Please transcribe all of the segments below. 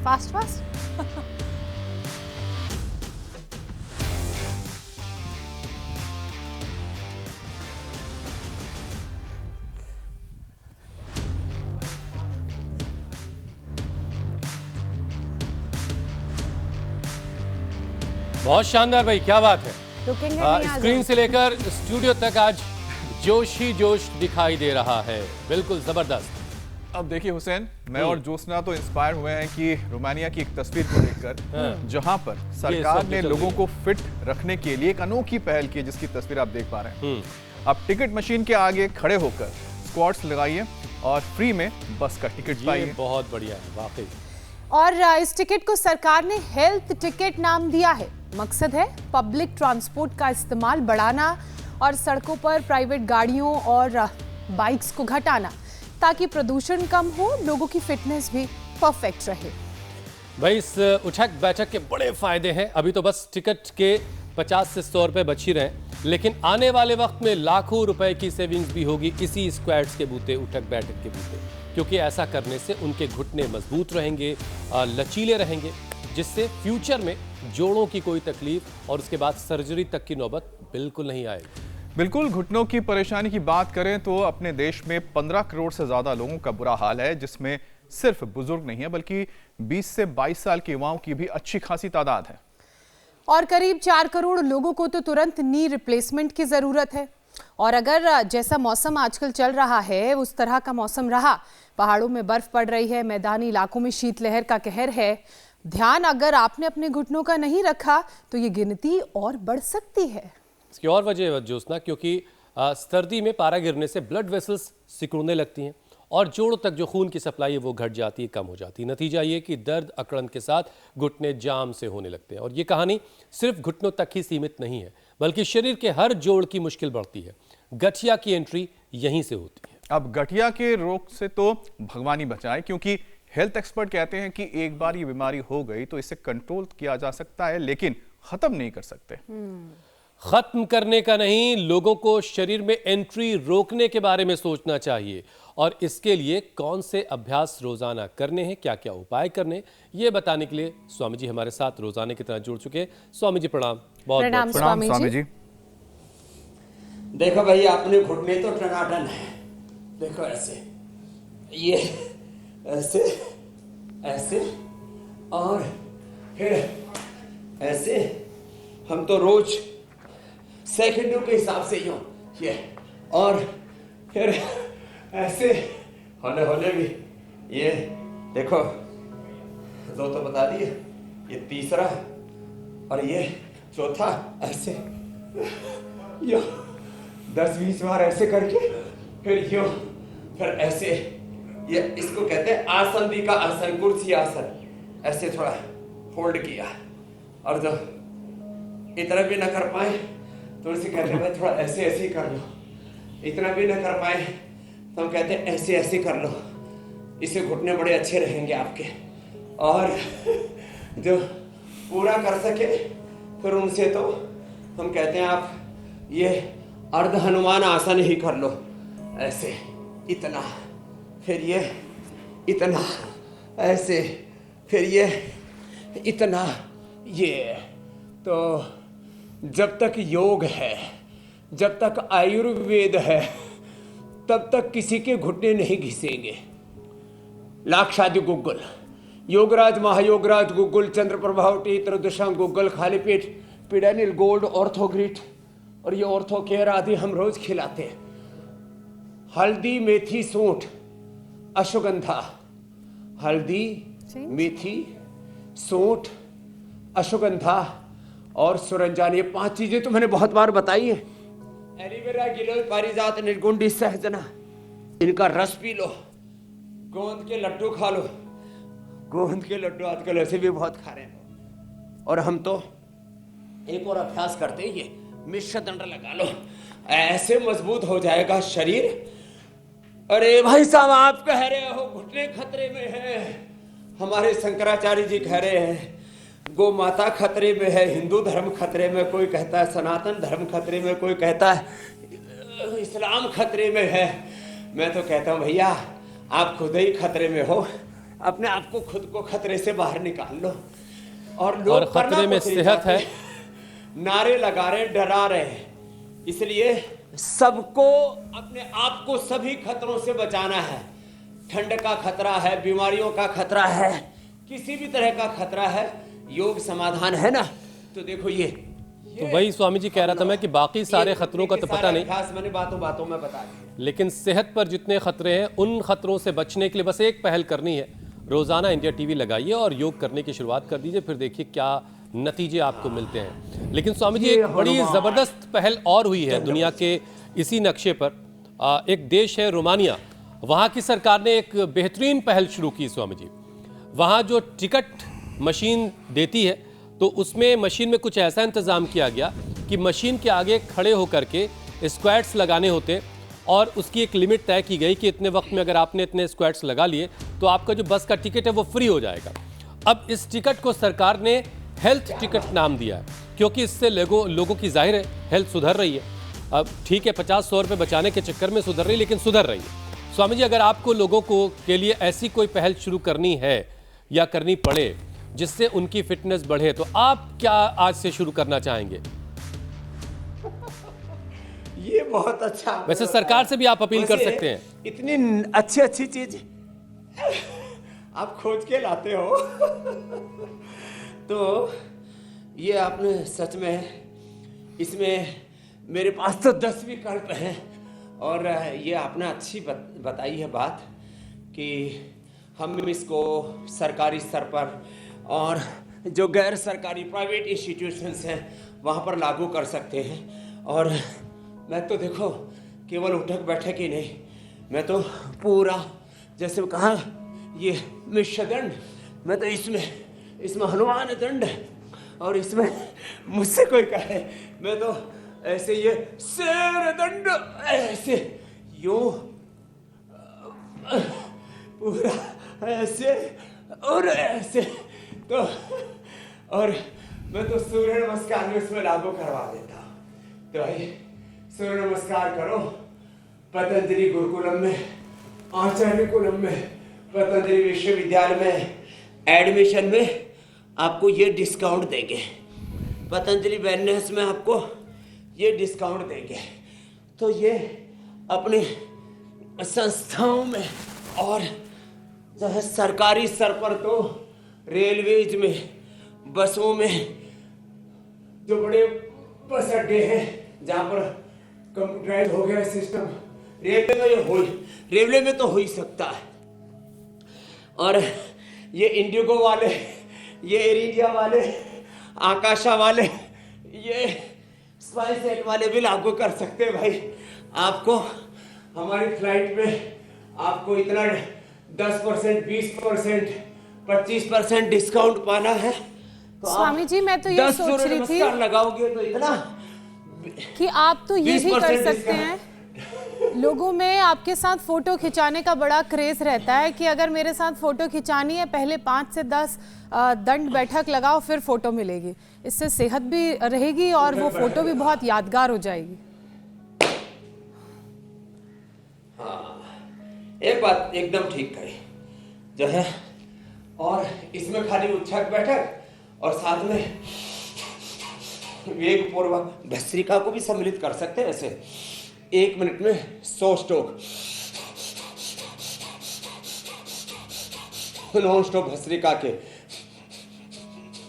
Fast fast. बहुत शानदार भाई, क्या बात है। रुकेंगे नहीं आज। स्क्रीन से लेकर स्टूडियो तक आज जोश ही जोश दिखाई दे रहा है, बिल्कुल जबरदस्त। अब देखिए हुसैन, मैं और जोशना तो इंस्पायर हुए हैं कि रोमानिया की एक तस्वीर को देखकर, जहां पर सरकार ने लोगों को फिट रखने के लिए एक अनोखी पहल की, जिसकी तस्वीर आप देख पा रहे हैं। आप टिकट मशीन के आगे खड़े होकर स्क्वाट्स लगाइए और फ्री में बस का टिकट पाइए। बहुत बढ़िया है वाकई। और इस टिकट को सरकार ने हेल्थ टिकट नाम दिया है। मकसद है पब्लिक ट्रांसपोर्ट का इस्तेमाल बढ़ाना और सड़कों पर प्राइवेट गाड़ियों और बाइक्स को घटाना, ताकि प्रदूषण कम हो, लोगों की फिटनेस भी परफेक्ट रहे। भाई इस उठक बैठक के बड़े फायदे हैं। अभी तो बस टिकट के 50 से 100 रुपए बच ही रहे, लेकिन आने वाले वक्त में लाखों रुपए की सेविंग्स भी होगी इसी स्क्वाड्स के बूते, उठक बैठक के बूते, क्योंकि ऐसा करने से उनके घुटने मजबूत रहेंगे, लचीले रहेंगे, जिससे फ्यूचर में जोड़ों की कोई तकलीफ और उसके बाद सर्जरी तक की नौबत बिल्कुल नहीं आएगी। बिल्कुल, घुटनों की परेशानी की बात करें तो अपने देश में 15 करोड़ से ज्यादा लोगों का बुरा हाल है, जिसमें सिर्फ बुजुर्ग नहीं है बल्कि 20 से 22 साल के युवाओं की भी अच्छी खासी तादाद है। और करीब 4 करोड़ लोगों को तो तुरंत नी रिप्लेसमेंट की जरूरत है। और अगर जैसा मौसम आजकल चल रहा है उस तरह का मौसम रहा, पहाड़ों में बर्फ पड़ रही है, मैदानी इलाकों में शीतलहर का कहर है, ध्यान अगर आपने अपने घुटनों का नहीं रखा तो ये गिनती और बढ़ सकती है। इसकी और वजह है जोशना, क्योंकि सर्दी में पारा गिरने से ब्लड वेसल्स सिकुड़ने लगती हैं और जोड़ों तक जो खून की सप्लाई है वो घट जाती है, कम हो जाती है। नतीजा ये कि दर्द अकड़न के साथ घुटने जाम से होने लगते हैं। और ये कहानी सिर्फ घुटनों तक ही सीमित नहीं है, बल्कि शरीर के हर जोड़ की मुश्किल बढ़ती है। गठिया की एंट्री यहीं से होती है। अब गठिया के रोग से तो भगवान ही बचाए, क्योंकि हेल्थ एक्सपर्ट कहते हैं कि एक बार ये बीमारी हो गई तो इसे कंट्रोल किया जा सकता है, लेकिन खत्म नहीं कर सकते। खत्म करने का नहीं, लोगों को शरीर में एंट्री रोकने के बारे में सोचना चाहिए। और इसके लिए कौन से अभ्यास रोजाना करने हैं, क्या क्या उपाय करने, ये बताने के लिए स्वामी जी हमारे साथ रोजाना की तरह जुड़ चुके हैं। स्वामी जी प्रणाम। बहुत प्रणाम स्वामी जी। देखो भाई, आपने घुटने तो टनाटन है। देखो ऐसे, ये ऐसे, ऐसे और फिर ऐसे। हम तो रोज सेकंडों के हिसाब से यूं ये, और फिर ऐसे होने होने भी ये देखो, दो तो बता दिए, ये तीसरा और ये चौथा। ऐसे यूं 10-20 बार ऐसे करके, फिर यूं, फिर ऐसे। ये इसको कहते हैं आसन दी का आसन, कुर्सी आसन। ऐसे थोड़ा होल्ड किया, और जो इतना भी ना कर पाए तो उसे कहते हैं भाई थोड़ा ऐसे ऐसे ही कर लो। इतना भी ना कर पाए तो हम कहते हैं ऐसे ऐसे कर लो, इससे घुटने बड़े अच्छे रहेंगे आपके। और जो पूरा कर सके फिर उनसे तो हम कहते हैं आप ये अर्ध हनुमान आसन ही कर लो। ऐसे इतना, फिर ये इतना, ऐसे, फिर ये इतना। ये तो जब तक योग है, जब तक आयुर्वेद है, तब तक किसी के घुटने नहीं घिसेंगे। लाक्षादि गुग्गुल, योगराज, महायोगराज गुग्गुल, चंद्र प्रभावटी, त्रदुषांग गुग्गुल, खाली पेट, पिडानिल गोल्ड, ऑर्थोग्रिट और ये ऑर्थो केयर आदि हम रोज खिलाते हैं। हल्दी, मेथी, सूंठ, अश्वगंधा। हल्दी, मेथी, सूंठ, अश्वगंधा और सुरंजान, ये 5 चीजें तो मैंने बहुत बार बताई हैं। एलोवेरा, गिलोय, पारिजात, निर्गुंडी, सहजना, इनका रस पी लो। गोंद के लड्डू खा लो। गोंद के लड्डू आजकल ऐसे भी बहुत खा रहे हैं। और हम तो एक और अभ्यास करते हैं, ये मिश्र दंड लगा लो, ऐसे मजबूत हो जाएगा शरीर। अरे भाई साहब, आप कह रहे हो घुटने खतरे में है, हमारे शंकराचार्य जी कह रहे हैं गौ माता खतरे में है, हिंदू धर्म खतरे में, कोई कहता है सनातन धर्म खतरे में, कोई कहता है इस्लाम खतरे में है। मैं तो कहता हूँ भैया आप खुद ही खतरे में हो। अपने आप को खुद को खतरे से बाहर निकाल लो। और लोग और खतरे में कुछ नहीं सेहत है। चाहते। नारे लगा रहे, डरा रहे हैं। इसलिए सबको अपने आप को सभी खतरों से बचाना है। ठंड का खतरा है, बीमारियों का खतरा है, किसी भी तरह का खतरा है, योग समाधान है ना। तो देखो ये तो वही स्वामी जी कह रहा था मैं कि बाकी सारे खतरों का तो पता नहीं, खास मैंने बातों में बता दिया। लेकिन सेहत पर जितने खतरे हैं उन खतरों से बचने के लिए बस एक पहल करनी है। रोजाना इंडिया टीवी लगाइए और योग करने की शुरुआत कर दीजिए, फिर देखिए क्या नतीजे आपको मिलते हैं। लेकिन स्वामी जी एक बड़ी जबरदस्त पहल और हुई है दुनिया के इसी नक्शे पर। एक देश है रोमानिया, वहाँ की सरकार ने एक बेहतरीन पहल शुरू की स्वामी जी। वहाँ जो टिकट मशीन देती है तो उसमें मशीन में कुछ ऐसा इंतज़ाम किया गया कि मशीन के आगे खड़े होकर के स्क्वैट्स लगाने होते और उसकी एक लिमिट तय की गई कि इतने वक्त में अगर आपने इतने स्क्वैट्स लगा लिए तो आपका जो बस का टिकट है वो फ्री हो जाएगा। अब इस टिकट को सरकार ने हेल्थ टिकट नाम दिया है, क्योंकि इससे लोगों की जाहिर है हेल्थ सुधर रही है। अब ठीक है 50-100 रुपये बचाने के चक्कर में सुधर रही है, लेकिन सुधर रही है। स्वामी जी अगर आपको लोगों को के लिए ऐसी कोई पहल शुरू करनी है या करनी पड़े जिससे उनकी फिटनेस बढ़े, तो आप क्या आज से शुरू करना चाहेंगे? ये बहुत अच्छा। वैसे सरकार से भी आप अपील कर सकते हैं। इतनी अच्छी चीज आप खोज के लाते हो तो ये आपने सच में, इसमें मेरे पास तो 10 विकल्प हैं। और ये आपने अच्छी बताई है बात कि हम इसको सरकारी स्तर पर और जो गैर सरकारी प्राइवेट इंस्टीट्यूशंस हैं वहाँ पर लागू कर सकते हैं। और मैं तो देखो केवल उठक बैठक ही नहीं, मैं तो पूरा जैसे कहा ये मिश्रदंड, मैं तो इसमें हनुमान दंड है। और इसमें मुझसे कोई कहे मैं तो ऐसे ये शेर दंड ऐसे यूं पूरा ऐसे और ऐसे तो, और मैं तो सूर्य नमस्कार में इसमें लागू करवा देता हूँ। तो भाई सूर्य नमस्कार करो। पतंजलि गुरुकुलम में, आचार्य कुलम में, पतंजलि विश्वविद्यालय में एडमिशन में आपको ये डिस्काउंट देंगे। पतंजलि वेलनेस में आपको ये डिस्काउंट देंगे। तो ये अपने संस्थाओं में और जो है सरकारी स्तर पर तो रेलवेज में, बसों में, जो बड़े बस अड्डे हैं जहाँ पर कंप्यूटराइज हो गया सिस्टम, रेलवे में तो हो ही सकता है। और ये इंडिगो वाले, ये एयर इंडिया वाले, आकाशा वाले, ये स्पाइसजेट वाले भी लागू कर सकते हैं। भाई आपको हमारी फ्लाइट में आपको इतना 10%, 20%, 25% डिस्काउंट पाना है तो स्वामी जी मैं तो ये सोच रही थी लगाओगे तो इतना कि आप तो ये भी कर सकते हैं। लोगों में आपके साथ फोटो खिंचाने का बड़ा क्रेज रहता है कि अगर मेरे साथ फोटो खिंचानी है पहले 5 से 10 दंड बैठक लगाओ फिर फोटो मिलेगी। इससे सेहत भी रहेगी और वो फोटो भी बहुत यादगार हो जाएगी। हाँ, एक बात एकदम ठीक कही जो है। और इसमें खाली उठक बैठक और साथ में वेग पूर्वक भस्त्रिका को भी सम्मिलित कर सकते हैं। ऐसे 1 मिनट में 100 स्ट्रोक नॉन स्टॉप भस्त्रिका के,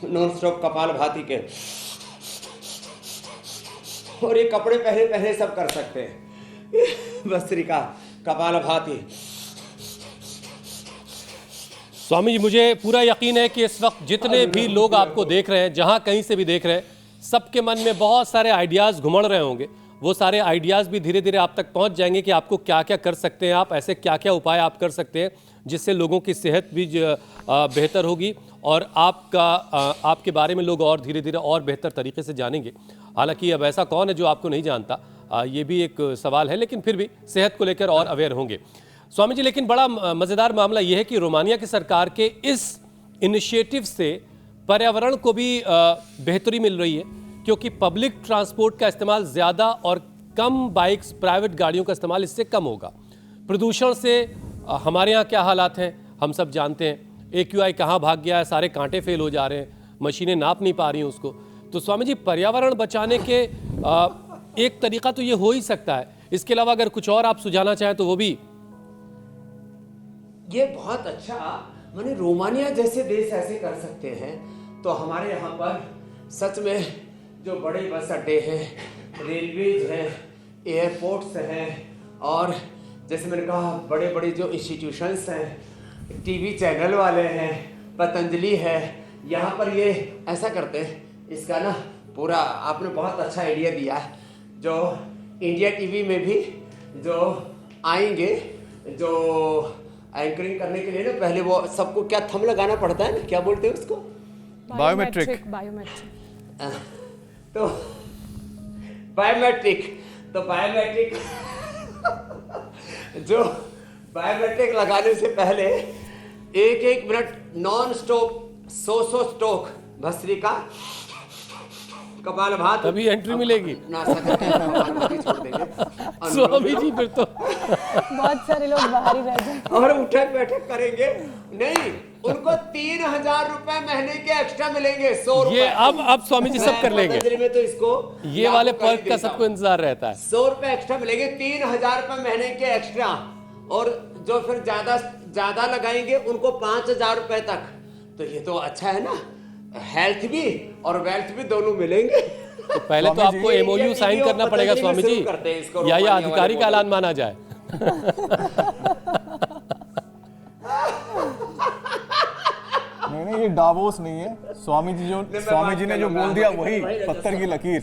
नॉन स्टॉप कपालभाति के, और ये कपड़े पहले सब कर सकते हैं। भस्त्रिका, कपालभाति। स्वामी जी मुझे पूरा यकीन है कि इस वक्त जितने भी लोग आपको देख रहे हैं, जहां कहीं से भी देख रहे हैं, सबके मन में बहुत सारे आइडियाज घुमड़ रहे होंगे। वो सारे आइडियाज भी धीरे धीरे आप तक पहुंच जाएंगे कि आपको क्या क्या कर सकते हैं, आप ऐसे क्या क्या उपाय आप कर सकते हैं जिससे लोगों की सेहत भी बेहतर होगी और आपके बारे में लोग और धीरे धीरे और बेहतर तरीके से जानेंगे। हालांकि अब ऐसा कौन है जो आपको नहीं जानता, ये भी एक सवाल है, लेकिन फिर भी सेहत को लेकर और अवेयर होंगे। स्वामी जी लेकिन बड़ा मज़ेदार मामला यह है कि रोमानिया की सरकार के इस इनिशिएटिव से पर्यावरण को भी बेहतरी मिल रही है, क्योंकि पब्लिक ट्रांसपोर्ट का इस्तेमाल ज़्यादा और कम बाइक्स, प्राइवेट गाड़ियों का इस्तेमाल इससे कम होगा। प्रदूषण से हमारे यहाँ क्या हालात हैं, हम सब जानते हैं AQI कहाँ भाग गया है, सारे कांटे फेल हो जा रहे हैं, मशीनें नाप नहीं पा रही हैं उसको। तो स्वामी जी, पर्यावरण बचाने के एक तरीका तो ये हो ही सकता है, इसके अलावा अगर कुछ और आप सुझाना चाहें तो वो भी। ये बहुत अच्छा, माने रोमानिया जैसे देश ऐसे कर सकते हैं तो हमारे यहाँ पर सच में जो बड़े बस अड्डे हैं, रेलवेज हैं, एयरपोर्ट्स हैं, और जैसे मैंने कहा बड़े बड़े जो इंस्टीट्यूशंस हैं, टीवी चैनल वाले हैं, पतंजलि है, यहाँ पर ये ऐसा करते हैं। इसका ना पूरा आपने बहुत अच्छा आइडिया दिया है। जो इंडिया टीवी में भी जो आएंगे, जो एंकरिंग करने के लिए ना, पहले वो सबको क्या थंब लगाना पड़ता है ना, क्या बोलते हैं उसको, बायोमेट्रिक। तो बायोमेट्रिक जो बायोमेट्रिक लगाने से पहले 1-1 minute non stop 100 stroke bhastrika kapalbhati, तभी एंट्री मिलेगी। नाश्ता करके कपालभाति छोड़ देंगे स्वामी जी फिर तो बहुत सारे लोग बाहर ही रह जाए और उठक बैठक करेंगे। नहीं, उनको 3000 रुपए महीने के एक्स्ट्रा मिलेंगे। 100 रुपए ये अब स्वामी जी सब कर लेंगे। पतंजलि में तो इसको ये वाले पर्क का सबको इंतजार रहता है। 100 रुपए एक्स्ट्रा मिलेंगे, 3000 रुपए महीने के एक्स्ट्रा, और जो फिर ज्यादा लगाएंगे उनको 5000 रुपए तक। तो ये तो अच्छा है ना, हेल्थ भी और वेल्थ भी दोनों मिलेंगे। तो पहले तो आपको MOU साइन करना पड़ेगा स्वामी जी, या ये आधिकारिक ऐलान माना जाए। नहीं, ये डावोस नहीं है। स्वामी जी ने जो बोल दिया वही पत्थर की लकीर।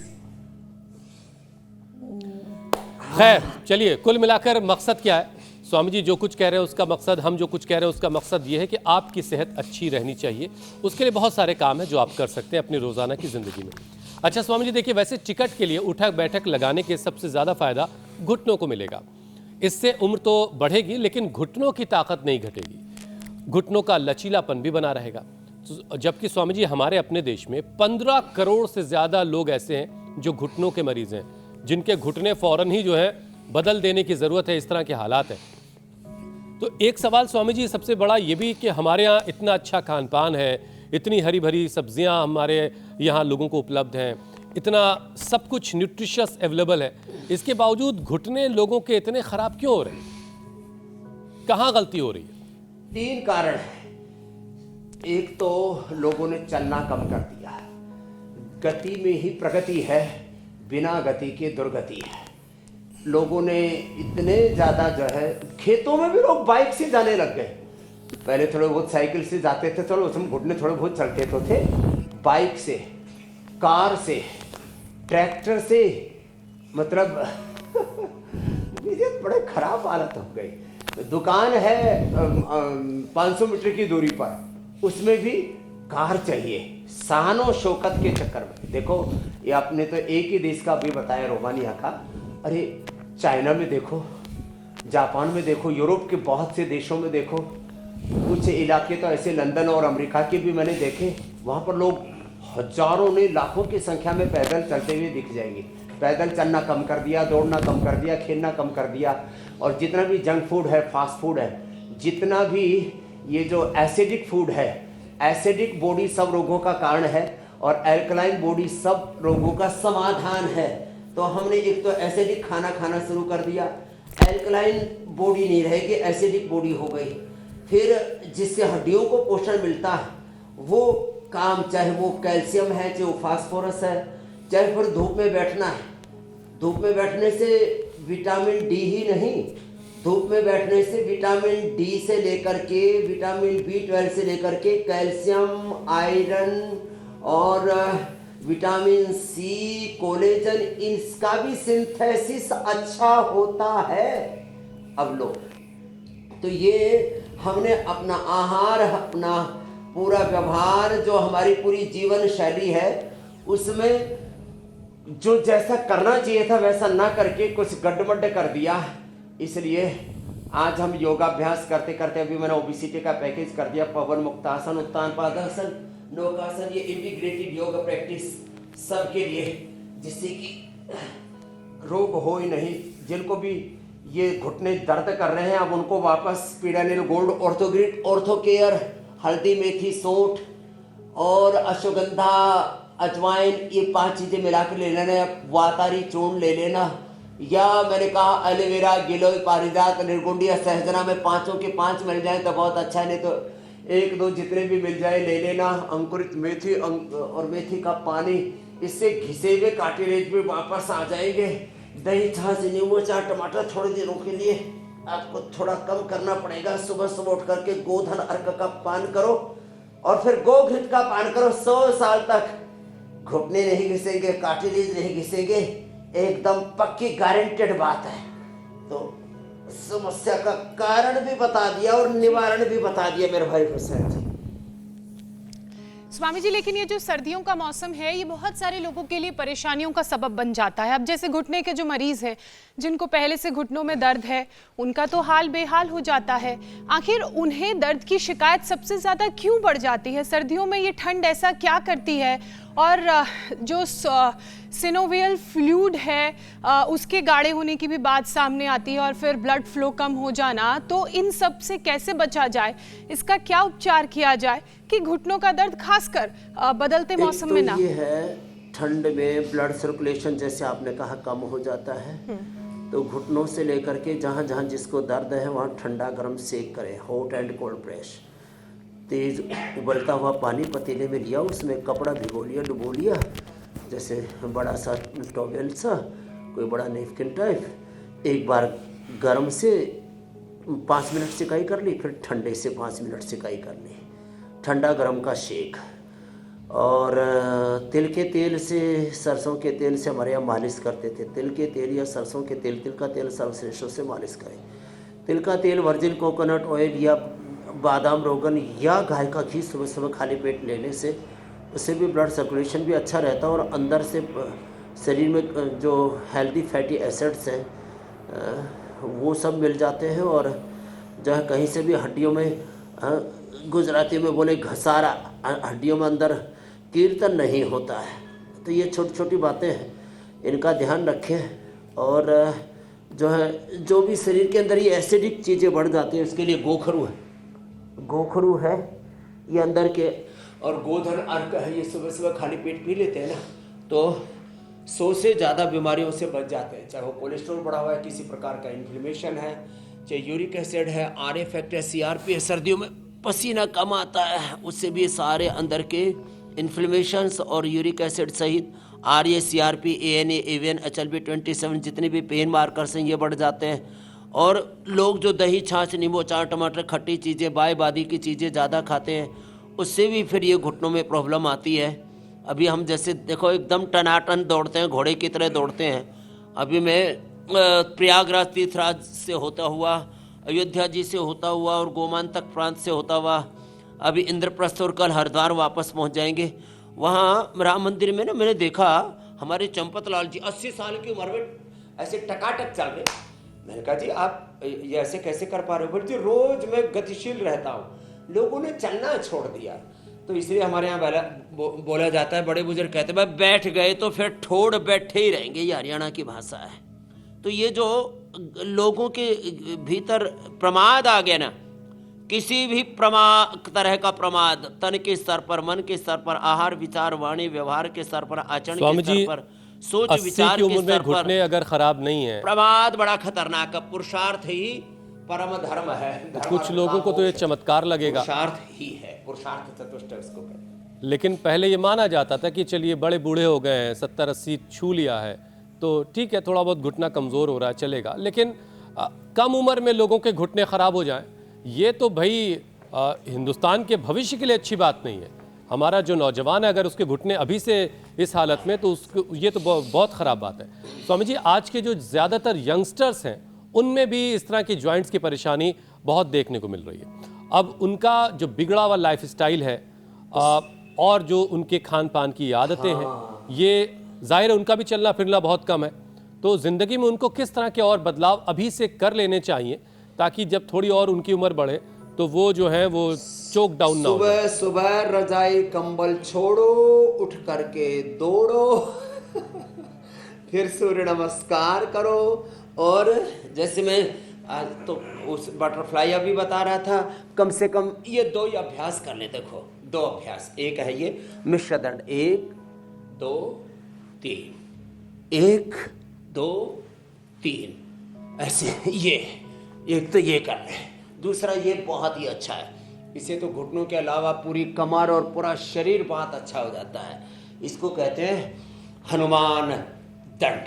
खैर चलिए, कुल मिलाकर मकसद क्या है? स्वामी जी जो कुछ कह रहे हैं उसका मकसद, हम जो कुछ कह रहे हैं उसका मकसद ये है कि आपकी सेहत अच्छी रहनी चाहिए। उसके लिए बहुत सारे काम हैं जो आप कर सकते हैं अपनी रोज़ाना की ज़िंदगी में। अच्छा स्वामी जी देखिए, वैसे टिकट के लिए उठक बैठक लगाने के सबसे ज़्यादा फ़ायदा घुटनों को मिलेगा। इससे उम्र तो बढ़ेगी लेकिन घुटनों की ताकत नहीं घटेगी, घुटनों का लचीलापन भी बना रहेगा। जबकि स्वामी जी हमारे अपने देश में 15 करोड़ से ज़्यादा लोग ऐसे हैं जो घुटनों के मरीज़ हैं, जिनके घुटने फ़ौरन ही जो है बदल देने की ज़रूरत है। इस तरह के हालात हैं। तो एक सवाल स्वामी जी सबसे बड़ा ये भी कि हमारे यहाँ इतना अच्छा खान पान है, इतनी हरी भरी सब्जियाँ हमारे यहाँ लोगों को उपलब्ध हैं, इतना सब कुछ न्यूट्रिशियस अवेलेबल है, इसके बावजूद घुटने लोगों के इतने ख़राब क्यों हो रहे हैं? कहाँ गलती हो रही है? 3 कारण है। एक तो लोगों ने चलना कम कर दिया, गति में ही प्रगति है, बिना गति के दुर्गति है। लोगों ने इतने ज़्यादा जो है, खेतों में भी लोग बाइक से जाने लग गए। पहले थोड़े बहुत साइकिल से जाते थे, चलो उसमें घुटने थोड़े बहुत चलते तो थे। बाइक से, कार से, ट्रैक्टर से, मतलब मुझे बड़े खराब हालत हो गई। दुकान है 500 मीटर की दूरी पर, उसमें भी कार चाहिए, शान शौकत के चक्कर में। देखो ये आपने तो एक ही देश का अभी बताया, रोमानिया का। अरे चाइना में देखो, जापान में देखो, यूरोप के बहुत से देशों में देखो, कुछ इलाके तो ऐसे लंदन और अमेरिका के भी मैंने देखे, वहाँ पर लोग हजारों ने लाखों की संख्या में पैदल चलते हुए दिख जाएंगे। पैदल चलना कम कर दिया, दौड़ना कम कर दिया, खेलना कम कर दिया, और जितना भी जंक फूड है, फास्ट फूड है, जितना भी ये जो एसिडिक फूड है, एसिडिक बॉडी सब रोगों का कारण है, और एल्कलाइन बॉडी सब रोगों का समाधान है। तो हमने एक तो एसिडिक खाना खाना शुरू कर दिया, एल्कलाइन बॉडी नहीं रहेगी, एसिडिक बॉडी हो गई। फिर जिससे हड्डियों को पोषण मिलता है वो काम, चाहे वो कैल्शियम है, चाहे वो फास्फोरस है, चाहे फिर धूप में बैठना है। धूप में बैठने से विटामिन डी ही नहीं, धूप में बैठने से विटामिन डी से लेकर के विटामिन B12 से लेकर के कैल्शियम, आयरन और विटामिन सी, कोलेजन, इसका भी सिंथेसिस अच्छा होता है। अब लो, तो ये हमने अपना आहार, अपना पूरा व्यवहार, जो हमारी पूरी जीवन शैली है, उसमें जो जैसा करना चाहिए था वैसा ना करके कुछ गड्ढमड्ढ कर दिया। इसलिए आज हम योगाभ्यास करते करते, अभी मैंने ओबेसिटी का पैकेज कर दिया, पवन मुक्तासन, उत्तान पादासन, नौकासन, ये इंटीग्रेटेड योगा प्रैक्टिस सबके लिए, जिससे कि रोग हो ही नहीं। जिनको भी ये घुटने दर्द कर रहे हैं, अब उनको वापस पीडानिल गोल्ड, ऑर्थोग्रिड, ऑर्थोकेयर, हल्दी, मेथी, सौंठ और अश्वगंधा, अजवाइन, ये 5 चीजें मिला के ले लेना, वातारी चूर्ण ले लेना, या मैंने कहा एलोवेरा, गिलोय, पारिजात, निर्गुंडिया, सहजना में 5 के 5 मिल जाए तो बहुत अच्छा है, नहीं तो 1-2 जितने भी मिल जाए ले लेना। अंकुरित मेथी और मेथी का पानी, इससे घिसे हुए कार्टिलेज भी वापस आ जाएंगे। दही, छाछ, नींबू, अचार, टमाटर थोड़े दिनों के लिए आपको थोड़ा कम करना पड़ेगा। सुबह सुबह उठ करके गोधन अर्क का पान करो और फिर गोघृत का पान करो। 100 साल तक घुटने नहीं घिसेंगे, कार्टिलेज नहीं घिसेंगे, एकदम पक्की गारंटेड बात है। तो समस्या का कारण भी बता दिया और निवारण भी बता दिया मेरे भाई हुसैन जी। स्वामी जी, लेकिन ये जो सर्दियों का मौसम है ये बहुत सारे लोगों के लिए परेशानियों का सबब बन जाता है। अब जैसे घुटने के जो मरीज हैं, जिनको पहले से घुटनों में दर्द है, उनका तो हाल बेहाल हो जाता है। आखिर उन्हें दर्द की शिकायत सबसे ज़्यादा क्यों बढ़ जाती है? सर्दियों में ये ठंड ऐसा क्या करती है? और जो सिनोवियल फ्लूइड है उसके गाढ़े होने की भी बात सामने आती है और फिर ब्लड फ्लो कम हो जाना, तो इन सब से कैसे बचा जाए? इसका क्या उपचार किया जाए कि घुटनों का दर्द खासकर बदलते मौसम में ना? ये है, ठंड में ब्लड सर्कुलेशन जैसे आपने कहा कम हो जाता है, तो घुटनों से लेकर के जहाँ जहाँ जिसको दर्द है वहाँ ठंडा गर्म सेक करें, हॉट एंड कोल्ड प्रेस। तेज उबलता हुआ पानी पतीले में लिया, उसमें कपड़ा भिगो लिया, डुबो लिया, जैसे बड़ा सा टॉवेल सा, कोई बड़ा नेपकिन टाइप। एक बार गर्म से 5 मिनट सिकाई कर ली, फिर ठंडे से 5 मिनट सिकाई कर ली, ठंडा गर्म का शेक। और तिल के तेल से, सरसों के तेल से हमारे यहाँ मालिश करते थे। तिल के तेल या सरसों के तेल, तिल का तेल सर्वश्रेष्ठ से मालिश करें। तिल का तेल, वर्जिन कोकोनट ऑयल या बादाम रोगन या गाय का घी सुबह सुबह खाली पेट लेने से, उससे भी ब्लड सर्कुलेशन भी अच्छा रहता है और अंदर से शरीर में जो हेल्दी फैटी एसिड्स हैं वो सब मिल जाते हैं। और जो है कहीं से भी हड्डियों में, गुजराती में बोले घसारा, हड्डियों में अंदर कीर्तन नहीं होता है। तो ये छोटी छोटी बातें हैं, इनका ध्यान रखें। और जो है, जो भी शरीर के अंदर ये एसिडिक चीज़ें बढ़ जाती हैं, उसके लिए गोखरू है, गोखरू है ये अंदर के, और गोधन अर्क है, ये सुबह सुबह खाली पेट पी लेते हैं ना, तो 100 से ज़्यादा बीमारियों से बच जाते हैं। चाहे वो कोलेस्ट्रॉल बढ़ा हुआ है, किसी प्रकार का इन्फ्लेमेशन है, चाहे यूरिक एसिड है, आर फैक्ट है, CRP है, सर्दियों में पसीना कम आता है, उससे भी सारे अंदर के इन्फ्लेमेशंस और यूरिक एसिड सहित RA, CRP, ANA, AVN, HLB27 जितने भी पेन मार्कर्स हैं ये बढ़ जाते हैं। और लोग जो दही, छाछ, नींबू, अचार, टमाटर, खट्टी चीज़ें, बाय बादी की चीज़ें ज़्यादा खाते हैं, उससे भी फिर ये घुटनों में प्रॉब्लम आती है। अभी हम जैसे देखो एकदम टनाटन दौड़ते हैं, घोड़े की तरह दौड़ते हैं। अभी मैं प्रयागराज तीर्थराज से होता हुआ, अयोध्या जी से होता हुआ और गोमांतक प्रांत से होता हुआ अभी इंद्रप्रस्थ और कल हरिद्वार वापस पहुंच जाएंगे। वहाँ राम मंदिर में ना मैंने देखा हमारे चंपत लाल जी 80 साल की उम्र में ऐसे टकाटक चल रहे। मैंने कहा जी आप ये ऐसे कैसे कर पा रहे हो? बोले जी रोज मैं गतिशील रहता हूँ, लोगों ने चलना छोड़ दिया। तो इसलिए हमारे यहाँ बोला जाता है, बड़े बुजुर्ग कहते हैं भाई बैठ गए तो फिर ठोड़ बैठे ही रहेंगे, ये हरियाणा की भाषा है। तो ये जो लोगों के भीतर प्रमाद आ गया ना, किसी भी तरह का प्रमाद, तन के स्तर पर, मन के स्तर पर, आहार विचार वाणी व्यवहार के स्तर पर, आचरण के स्तर पर, सोच विचार के स्तर पर, घुटने अगर खराब नहीं है, प्रमाद बड़ा खतरनाक है। पुरुषार्थ ही परम धर्म है। कुछ लोगों को तो ये चमत्कार लगेगा, पुरुषार्थ ही है, पुरुषार्थ चतुष्ट इसको कहते हैं। लेकिन पहले ये माना जाता था कि चलिए बड़े बूढ़े हो गए हैं, 70-80 छू लिया है तो ठीक है, थोड़ा बहुत घुटना कमज़ोर हो रहा है चलेगा। लेकिन कम उम्र में लोगों के घुटने ख़राब हो जाएं, ये तो भाई हिंदुस्तान के भविष्य के लिए अच्छी बात नहीं है। हमारा जो नौजवान है अगर उसके घुटने अभी से इस हालत में, तो उसको ये तो बहुत ख़राब बात है। स्वामी जी, आज के जो ज़्यादातर यंगस्टर्स हैं उनमें भी इस तरह की जॉइंट्स की परेशानी बहुत देखने को मिल रही है। अब उनका जो बिगड़ा हुआ लाइफ स्टाइल है और जो उनके खान पान की आदतें हैं, ये जाहिर है उनका भी चलना फिरना बहुत कम है। तो ज़िंदगी में उनको किस तरह के और बदलाव अभी से कर लेने चाहिए ताकि जब थोड़ी और उनकी उम्र बढ़े तो वो जो है वो चोक डाउन ना हो। सुबह सुबह रजाई कंबल छोड़ो, उठ करके दौड़ो, फिर सूर्य नमस्कार करो, और जैसे मैं आज तो उस बटरफ्लाई अभी बता रहा था, कम से कम ये 2 ही अभ्यास कर ले। देखो 2 अभ्यास, एक है ये मिश्र दंड, 1 2 3, 1 2 3 ऐसे। ये एक तो ये कर ले। दूसरा ये बहुत ही अच्छा है, इसे तो घुटनों के अलावा पूरी कमर और पूरा शरीर बहुत अच्छा हो जाता है। इसको कहते हैं हनुमान दंड।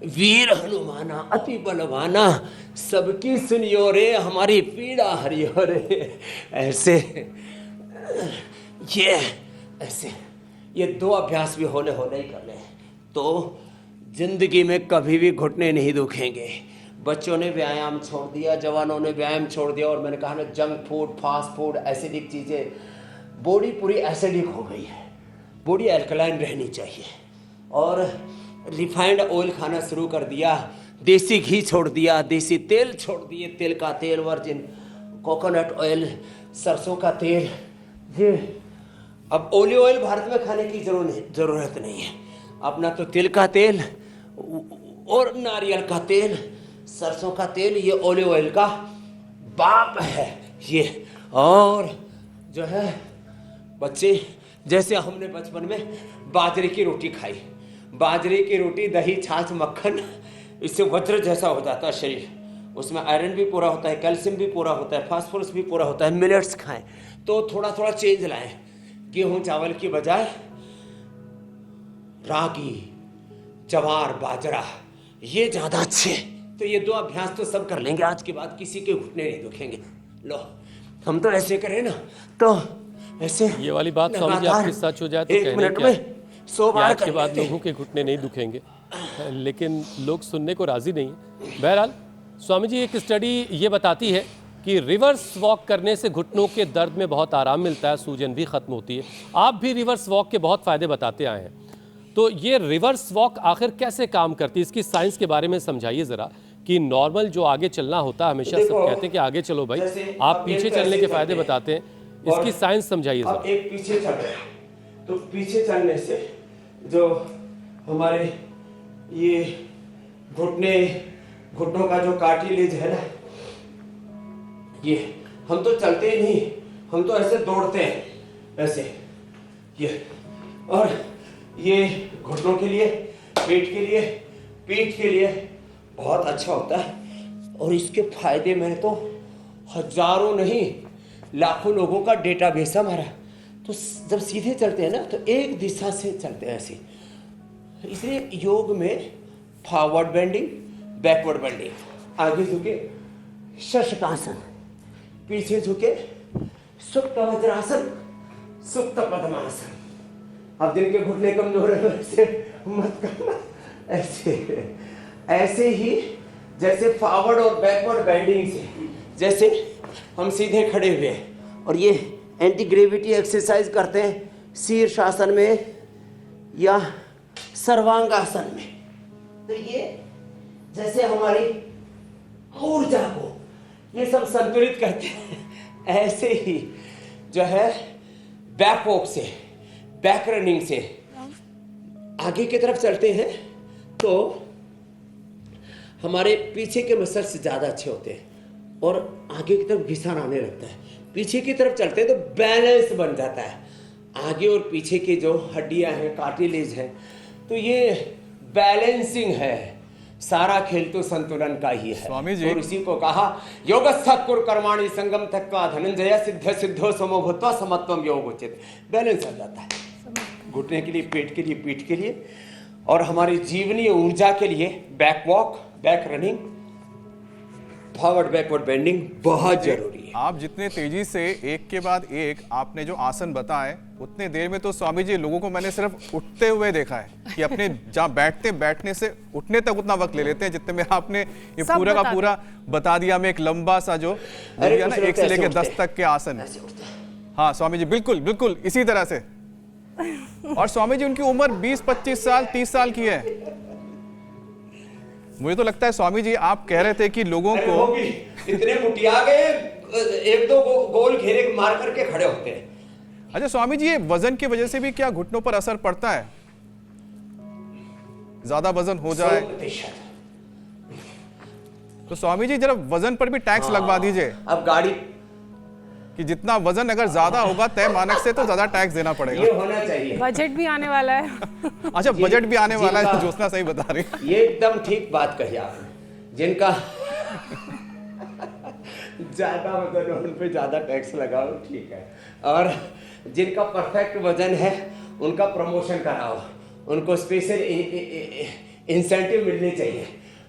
वीर हनुमाना अति बलवाना, सबकी सुनियो रे, हमारी पीड़ा हरियो रे। ऐसे ये ऐसे ये 2 अभ्यास भी होले होले ही कर ले तो जिंदगी में कभी भी घुटने नहीं दुखेंगे। बच्चों ने व्यायाम छोड़ दिया, जवानों ने व्यायाम छोड़ दिया, और मैंने कहा ना junk food, fast food, acidic चीज़ें, बॉडी पूरी एसिडिक हो गई है। बॉडी अल्कलाइन रहनी चाहिए। और रिफाइंड ऑयल खाना शुरू कर दिया, देसी घी छोड़ दिया, देसी तेल छोड़ दिए, तिल का तेल, वर्जिन कोकोनट ऑयल, सरसों का तेल। ये अब ओलिव ऑयल भारत में खाने की जरूरत नहीं है। अपना तो तिल का तेल और नारियल का तेल, सरसों का तेल, ये ओलिव ऑयल का बाप है ये। और जो है बच्चे, जैसे हमने बचपन में बाजरे की रोटी खाई, बाजरे की रोटी, दही, छाछ, मक्खन, इससे वज्र जैसा हो जाता है शरीर। उसमें आयरन भी पूरा होता है, कैल्शियम भी पूरा होता है, फास्फोरस भी पूरा होता है। मिलेट्स खाएं तो थोड़ा थोड़ा चेंज लाएं। गेहूं चावल की बजाय रागी, जवार, बाजरा, ये ज्यादा अच्छे। तो ये 2 अभ्यास तो सब कर लेंगे आज के बाद, किसी के घुटने नहीं दुखेंगे। लो हम तो ऐसे करें ना, तो ऐसे ये वाली बात स्वामी जी आपके सच हो जाए तो 1 मिनट में 100 बार आज के बाद लोगों के घुटने नहीं दुखेंगे, लेकिन लोग सुनने को राजी नहीं है। बहरहाल स्वामी जी, एक स्टडी ये बताती है कि रिवर्स वॉक करने से घुटनों के दर्द में बहुत आराम मिलता है, सूजन भी खत्म होती है। आप भी रिवर्स वॉक के बहुत फायदे बताते आए हैं, तो ये रिवर्स वॉक आखिर कैसे काम करती है, इसकी साइंस के बारे में समझाइए जरा। कि नॉर्मल जो आगे चलना होता है, हमेशा सब कहते हैं कि आगे चलो भाई, आप पीछे चलने के फायदे बताते हैं, इसकी साइंस समझाइए जरा। एक पीछे चल रहे हैं, तो पीछे चलने से जो हमारे ये घुटनों का जो कार्टिलेज है ना, ये हम तो चलते ही नहीं, हम तो ऐसे दौड़ते हैं ऐसे। ये और ये घुटनों के लिए, पेट के लिए, पीठ के लिए बहुत अच्छा होता है। और इसके फायदे में तो हजारों नहीं लाखों लोगों का डेटाबेस है हमारा। तो जब सीधे चलते हैं ना, तो एक दिशा से चलते हैं ऐसे। इसलिए योग में फॉरवर्ड बेंडिंग, बैकवर्ड बेंडिंग, आगे झुके शशकासन, पीछे झुके सुप्त वज्रासन, सुप्त पद्मासन। अब जिनके घुटने कमजोर है ऐसे मत करना, ऐसे ही जैसे फॉरवर्ड और बैकवर्ड बेंडिंग से, जैसे हम सीधे खड़े हुए हैं और ये एंटी ग्रेविटी एक्सरसाइज करते हैं शीर्षासन में या सर्वांगासन में। तो ये जैसे हमारी ऊर्जा को ये सब संतुलित करते हैं। ऐसे ही जो है बैक वॉक से, बैक रनिंग से आगे की तरफ चलते हैं तो हमारे पीछे के मसल्स ज्यादा अच्छे होते हैं और आगे की तरफ घिसान आने लगता है। पीछे की तरफ चलते हैं तो बैलेंस बन जाता है। आगे और पीछे की जो हड्डियां हैं, कार्टिलेज है, तो ये बैलेंसिंग है। सारा खेल तो संतुलन का ही है। स्वामी जी, और इसी को कहा योगस्थ कुरु कर्माणि संगम त्यक्त्वा धनंजय सिद्ध सिद्धो समो भूत्वा समत्वम योग उचित। बैलेंस आ जाता है घुटने के लिए, पेट के लिए, पीठ के लिए और हमारी जीवनीय ऊर्जा के लिए। Back walk, back running, forward backward bending बहुत जरूरी है। आप जितने तेजी से एक के बाद एक आपने जो आसन बताए, उतने देर में तो स्वामी जी लोगों को मैंने सिर्फ उठते हुए देखा है कि अपने जहाँ बैठने से उठने तक उतना वक्त ले लेते हैं जितने में आपने ये पूरा का पूरा बता दिया। हमें एक लंबा सा जो ना 1 से लेकर 10 तक के आसन। हाँ स्वामी जी, बिल्कुल बिल्कुल इसी तरह से। और स्वामी जी उनकी उम्र 20, 25 साल, 30 साल की है। मुझे तो लगता है स्वामी जी आप कह रहे थे कि लोगों को इतने मुटिया गए, 1-2 गोल घेरे मार करके खड़े होते हैं। अच्छा स्वामी जी, ये वजन की वजह से भी क्या घुटनों पर असर पड़ता है? ज्यादा वजन हो जाए? तो स्वामी जी जरा वजन पर भी टैक्स लगवा दीजिए अब गाड़ी कि जितना वजन अगर ज्यादा होगा तय मानक से तो ज्यादा टैक्स देना ये पड़ेगा। होना चाहिए। बजट भी आने वाला है। अच्छा, बजट भी आने वाला है, जिनका- ज्योत्सना सही बता रही है। ये एकदम ठीक बात कही आपने। जिनका ज्यादा वजन है उन पे ज्यादा टैक्स लगाओ, ठीक है। और जिनका परफेक्ट वजन है उनका प्रमोशन कराओ, उनको स्पेशल इंसेंटिव मिलने चाहिए।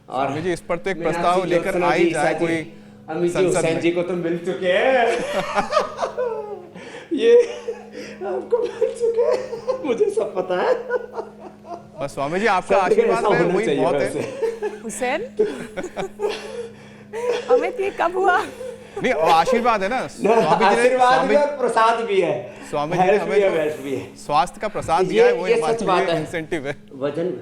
और स्वामी जी इस पर तो एक मीनाक्षी, प्रस्ताव लेकर ज्योत्सना आई जी, जाए ईसा जी, कोई अमित जी, संसद हुसैन में। जी को तो मिल चुके हैं। ये आपको मिल चुके हैं, मुझे सब पता है। बस स्वामी जी आपका सब जगह आशीर्वाद ऐसा रहे होना वही चाहिए बहुत है। वैसे। हुसैन, अमित ये कब हुआ? नहीं, और आशीर्वाद है ना स्वामी जी ने, आशीर्वाद भी और प्रसाद भी है। स्वामी जी ने हेल्थ हमें भी है, जो वेल्थ भी है। स्वास्थ्य का प्रसाद ये- दिया है, वो ये सच बात हिमाचली है। इंसेंटिव है। वजन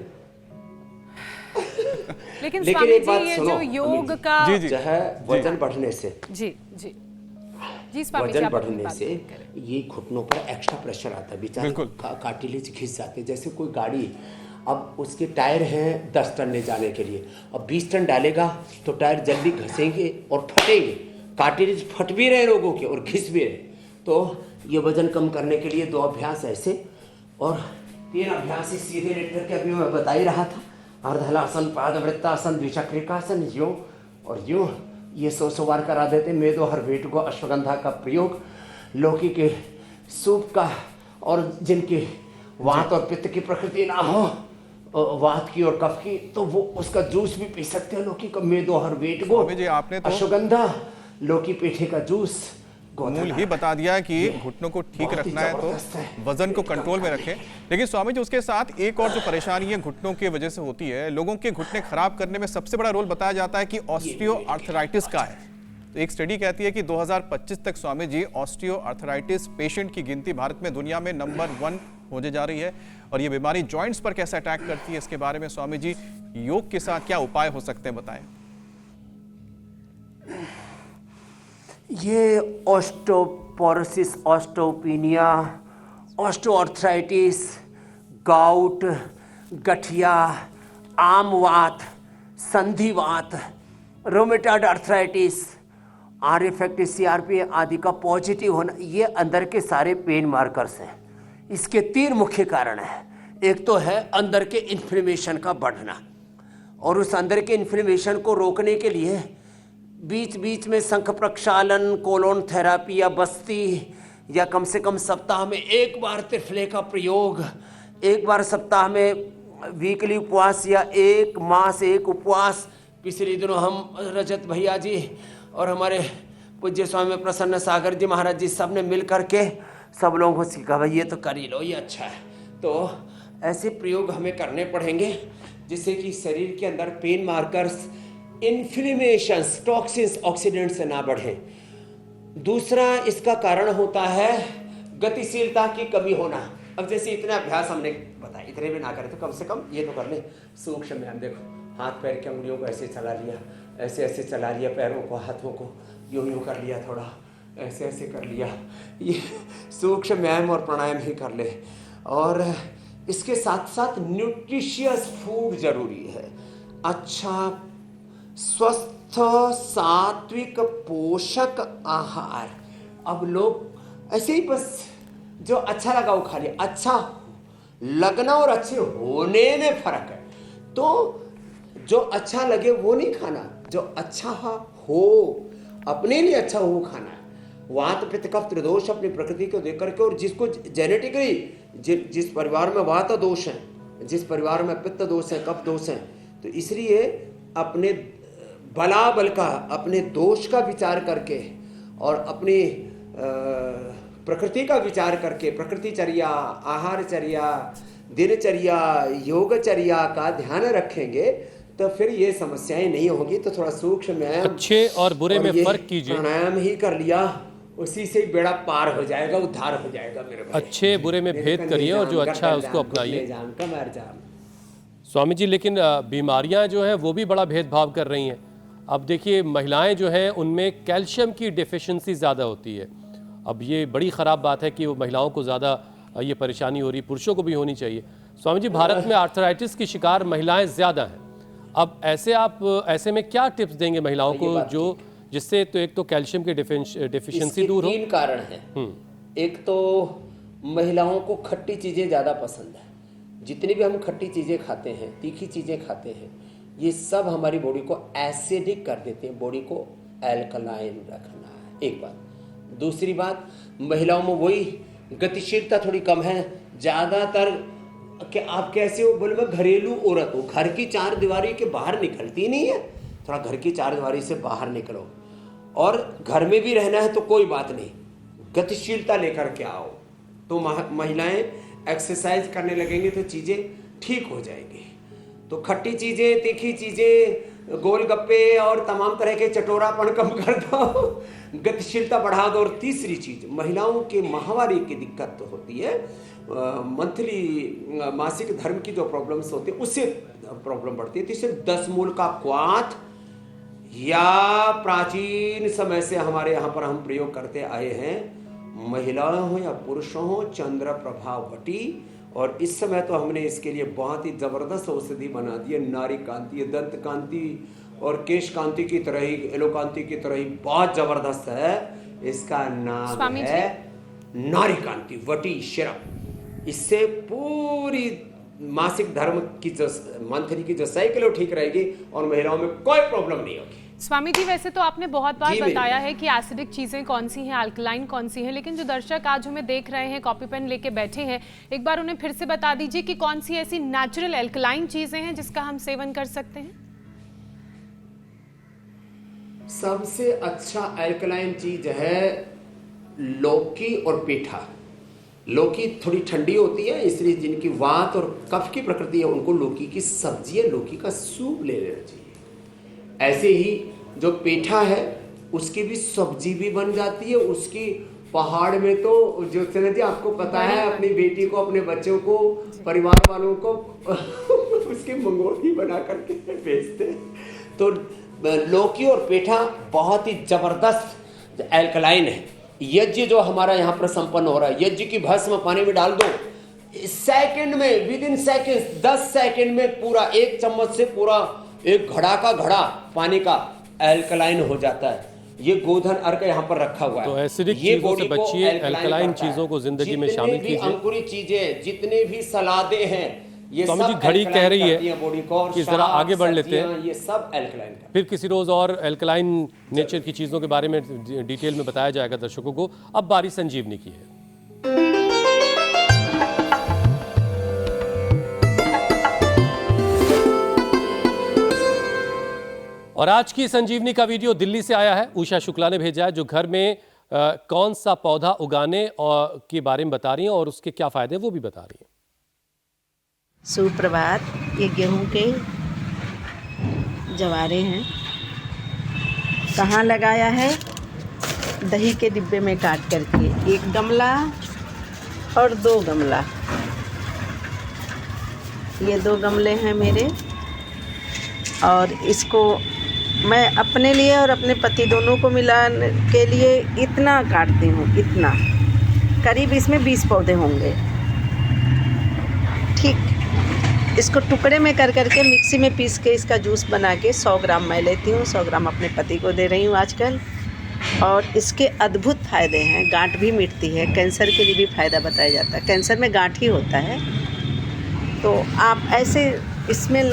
लेकिन लेकिन स्वामी एक बात जी ये सुनो, जो योग का जी जी जो है वजन बढ़ने से जी जी जी स्वामी जी वजन आप अपनी बढ़ने बात से पूरी करें। ये घुटनों पर एक्स्ट्रा प्रेशर आता है, बेचारे बिल्कुल। कार्टिलेज घिस जाते हैं। जैसे कोई गाड़ी, अब उसके टायर हैं 10 टन ले जाने के लिए, अब 20 टन डालेगा तो टायर जल्दी घसेंगे और फटेंगे। कार्टिलेज फट भी रहे लोगों के और घिस भी रहे। तो ये वजन कम करने के लिए 2 अभ्यास ऐसे और 3 अभ्यास ही सीधे लेट करके अभी मैं बता ही रहा था। अर्धहलासन, पादवृत्तासन, द्विचक्रिकासन, यूं और यूं। ये 100 बार करा देते। मेदो हर वेट को अश्वगंधा का प्रयोग, लौकी के सूप का, और जिनकी वात और पित्त की प्रकृति ना हो, वात की और कफ की, तो वो उसका जूस भी पी सकते हैं। लौकी का मेदो हर वेट को, स्वामी जी आपने तो अश्वगंधा, लौकी पेठे का जूस, मूल ही बता दिया कि घुटनों को ठीक बहुत ही रखना है जबरदस्त तो है। वजन को कंट्रोल में रखें। लेकिन स्वामी जी उसके साथ एक और जो परेशानी है घुटनों की वजह से होती है, लोगों के घुटने खराब करने में सबसे बड़ा रोल बताया जाता है कि ऑस्टियोआर्थराइटिस का है। तो एक स्टडी कहती है कि 2025 तक स्वामी जी ऑस्टियोआर्थराइटिस पेशेंट की गिनती भारत में दुनिया में नंबर 1 होने जा रही है। और ये बीमारी जॉइंट्स पर कैसे अटैक करती है, इसके बारे में स्वामी जी योग के साथ क्या उपाय हो सकते हैं, बताएं। ये ऑस्टोपोरोसिस, ऑस्टोपीनिया, ऑस्टोआर्थराइटिस, गाउट, गठिया, आमवात, संधिवात, rheumatoid arthritis, R effective, CRP आदि का पॉजिटिव होना, ये अंदर के सारे पेन मार्कर्स हैं। इसके 3 मुख्य कारण हैं। एक तो है अंदर के इन्फ्लेमेशन का बढ़ना, और उस अंदर के इन्फ्लेमेशन को रोकने के लिए बीच बीच में शंख प्रक्षालन, कोलोन थेरापी या बस्ती, या कम से कम सप्ताह में 1 बार त्रिफले का प्रयोग, 1 बार सप्ताह में वीकली उपवास या 1 मास 1 उपवास। पिछले दिनों हम रजत भैया जी और हमारे पूज्य स्वामी प्रसन्न सागर जी महाराज जी सब ने मिल करके सब लोगों को सीखा, भाई ये तो कर ही लो, ये अच्छा है। तो ऐसे प्रयोग हमें करने पड़ेंगे जिससे कि शरीर के अंदर pain markers, inflammations, toxins, oxidants ना बढ़े। दूसरा इसका कारण होता है गतिशीलता की कमी होना। अब जैसे इतने अभ्यास हमने बताए, इतने भी ना करें तो कम से कम ये तो कर ले। सूक्ष्म व्यायाम देखो, हाथ पैर की उंगलियों को ऐसे चला लिया, ऐसे ऐसे चला लिया, पैरों को, हाथों को यूं यूं कर लिया, थोड़ा ऐसे ऐसे कर लिया। ये सूक्ष्म व्यायाम और प्राणायाम ही कर ले। और इसके साथ साथ न्यूट्रिशियस फूड जरूरी है। अच्छा स्वस्थ सात्विक पोषक आहार। अब लोग ऐसे ही बस जो अच्छा लगा वो खा लिया। अच्छा लगना और अच्छे होने में फर्क है। तो जो अच्छा लगे वो नहीं खाना, जो अच्छा हो, अपने लिए अच्छा हो वो खाना है। वात पित्त कफ त्रिदोष अपनी प्रकृति को देख करके, और जिसको जेनेटिकली जिस परिवार में वात दोष है, जिस परिवार में पित्त दोष है, कफ दोष है, तो इसलिए अपने बलाबल का, अपने दोष का विचार करके और अपनी प्रकृति का विचार करके, प्रकृतिचर्या, आहारचर्या, दिनचर्या, योगचर्या का ध्यान रखेंगे तो फिर ये समस्याएं नहीं होगी। तो थोड़ा सूक्ष्म व्यायाम, अच्छे और बुरे में ये फर्क कीजिए। प्राणायाम ही कर लिया, उसी से ही बेड़ा पार हो जाएगा, उद्धार हो जाएगा मेरे भाई। अच्छे बुरे में भेद करिए और जो अच्छा है उसको अपनाइए। स्वामी जी, लेकिन बीमारियां जो हैं वो भी बड़ा भेदभाव कर रही हैं। अब देखिए महिलाएं जो हैं उनमें कैल्शियम की डिफिशिएंसी ज़्यादा होती है। अब ये बड़ी ख़राब बात है कि वो महिलाओं को ज़्यादा ये परेशानी हो रही, पुरुषों को भी होनी चाहिए। स्वामी जी, भारत में आर्थराइटिस की शिकार महिलाएं ज़्यादा हैं। अब ऐसे में क्या टिप्स देंगे महिलाओं को जो जिससे तो एक तो कैल्शियम की डेफिशिएंसी दूर हो? 3 कारण हैं। एक तो महिलाओं को खट्टी चीज़ें ज़्यादा पसंद है। जितनी भी हम खट्टी चीज़ें खाते हैं, तीखी चीज़ें खाते हैं, ये सब हमारी बॉडी को एसिडिक कर देते हैं। बॉडी को एल्कलाइन रखना है, एक बात। दूसरी बात, महिलाओं में वही गतिशीलता थोड़ी कम है। ज़्यादातर कि आप कैसे हो बोले, मैं घरेलू औरत हूँ, घर की 4 दीवारी के बाहर निकलती नहीं है। थोड़ा घर की 4 दीवारी से बाहर निकलो, और घर में भी रहना है तो कोई बात नहीं, गतिशीलता लेकर के आओ। तो महिलाएं एक्सरसाइज करने लगेंगे तो चीज़ें ठीक हो जाएंगी। तो खट्टी चीज़ें, तीखी चीज़ें, गोलगप्पे और तमाम तरह के चटोरापन कम कर दो, गतिशीलता बढ़ा दो। और तीसरी चीज़, महिलाओं के माहवारी की दिक्कत तो होती है, मंथली मासिक धर्म की जो प्रॉब्लम्स होती है उससे प्रॉब्लम बढ़ती है। तो इसे 10 मूल का क्वाथ या प्राचीन समय से हमारे यहाँ पर हम प्रयोग करते आए हैं, महिलाएं हो या पुरुषों हो, चंद्र प्रभा वटी। और इस समय तो हमने इसके लिए बहुत ही जबरदस्त औषधि बना दी है, नारी कांति, दंत कांति और केश कांति की तरह ही, एलोकांति की तरह ही बहुत जबरदस्त है। इसका नाम है नारी कांति वटी सिरप। इससे पूरी मासिक धर्म की जो मंथली की जो साइकिल ठीक रहेगी और महिलाओं में कोई प्रॉब्लम नहीं होगी। स्वामी जी, वैसे तो आपने बहुत बार बताया है कि एसिडिक चीजें कौन सी हैं, अल्कलाइन कौन सी हैं, लेकिन जो दर्शक आज हमें देख रहे हैं, कॉपी पेन लेके बैठे हैं, एक बार उन्हें फिर से बता दीजिए कि कौन सी ऐसी नेचुरल अल्कलाइन चीजें हैं जिसका हम सेवन कर सकते हैं। सबसे अच्छा अल्कलाइन चीज है लौकी और पेठा। लौकी थोड़ी ठंडी होती है, इसलिए जिनकी वात और कफ की प्रकृति है उनको लौकी की सब्जी या लौकी का सूप ले लेना चाहिए। ऐसे ही जो पेठा है उसकी भी सब्जी भी बन जाती है। उसकी पहाड़ में तो जो चले जी आपको पता है, अपनी बेटी को, अपने बच्चों को, परिवार वालों को उसकी मंगोटी बना करके बेचते। तो लौकी और पेठा बहुत ही जबरदस्त अल्कलाइन है। यज्ञ जो हमारा यहाँ पर संपन्न हो रहा है, यज्ञ की भस्म पानी में डाल दो, सेकंड में, विद इन सेकंड, 10 सेकंड में पूरा 1 चम्मच से पूरा 1 घड़ा का घड़ा पानी का अल्कलाइन हो जाता है। ये गोधन अर्क यहाँ पर रखा हुआ है। तो एसिडिक चीजों से बचिए, अल्कलाइन चीजों को जिंदगी में शामिल कीजिए। अंकुरित चीजें, जितने भी सलादें हैं, ये स्वामी सब जी घड़ी कह रही है बॉडी को, कि जरा आगे बढ़ लेते हैं, ये सब अल्कलाइन। फिर किसी रोज और अल्कलाइन नेचर की चीजों के बारे में डिटेल में बताया जाएगा दर्शकों को। अब बारी संजीवनी की है। और आज की संजीवनी का वीडियो दिल्ली से आया है, उषा शुक्ला ने भेजा है, जो घर में कौन सा पौधा उगाने और के बारे में बता रही हैं और उसके क्या फायदे वो भी बता रही हैं। सुप्रभात। ये गेहूं के जवारे हैं। कहाँ लगाया है? दही के डिब्बे में काट करके, 1 गमला और 2 गमला। ये 2 गमले हैं मेरे, और इसको मैं अपने लिए और अपने पति दोनों को मिलाने के लिए इतना काटती हूँ, इतना, करीब इसमें 20 पौधे होंगे। ठीक, इसको टुकड़े में कर करके मिक्सी में पीस के इसका जूस बना के 100 ग्राम मैं लेती हूँ, 100 ग्राम अपने पति को दे रही हूँ आजकल। और इसके अद्भुत फ़ायदे हैं। गांठ भी मिटती है, कैंसर के लिए भी फ़ायदा बताया जाता है। कैंसर में गांठ ही होता है, तो आप ऐसे इसमें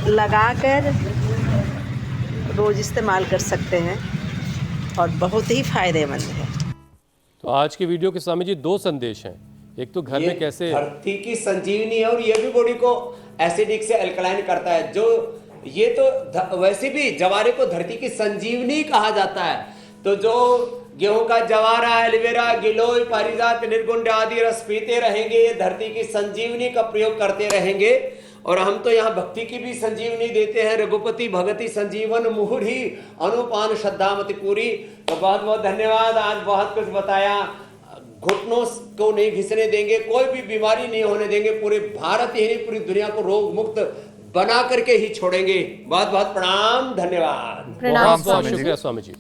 लगाकर रोज़ इस्तेमाल कर सकते हैं और बहुत ही फ़ायदेमंद है। तो आज की वीडियो के स्वामी जी 2 संदेश हैं। एक तो घर में कैसे धरती की संजीवनी है, और ये भी बॉडी को एसिडिक से अल्कलाइन करता है। जो ये तो वैसे भी जवारे को धरती की संजीवनी कहा जाता है। तो जो गेहूं का जवारा, एलोवेरा, गिलोय, पारिजात, निर्गुंड आदि रस पीते रहेंगे, ये धरती की संजीवनी का प्रयोग करते रहेंगे। और हम तो यहाँ भक्ति की भी संजीवनी देते हैं। रघुपति भगति संजीवन मुहुरी, अनुपान श्रद्धा मति पूरी। तो बहुत बहुत धन्यवाद। आज बहुत कुछ बताया। घुटनों को नहीं घिसने देंगे, कोई भी बीमारी नहीं होने देंगे। पूरे भारत ही नहीं, पूरी दुनिया को रोग मुक्त बना करके ही छोड़ेंगे। बहुत बहुत प्रणाम, धन्यवाद। बहुत बहुत शुक्रिया स्वामी जी।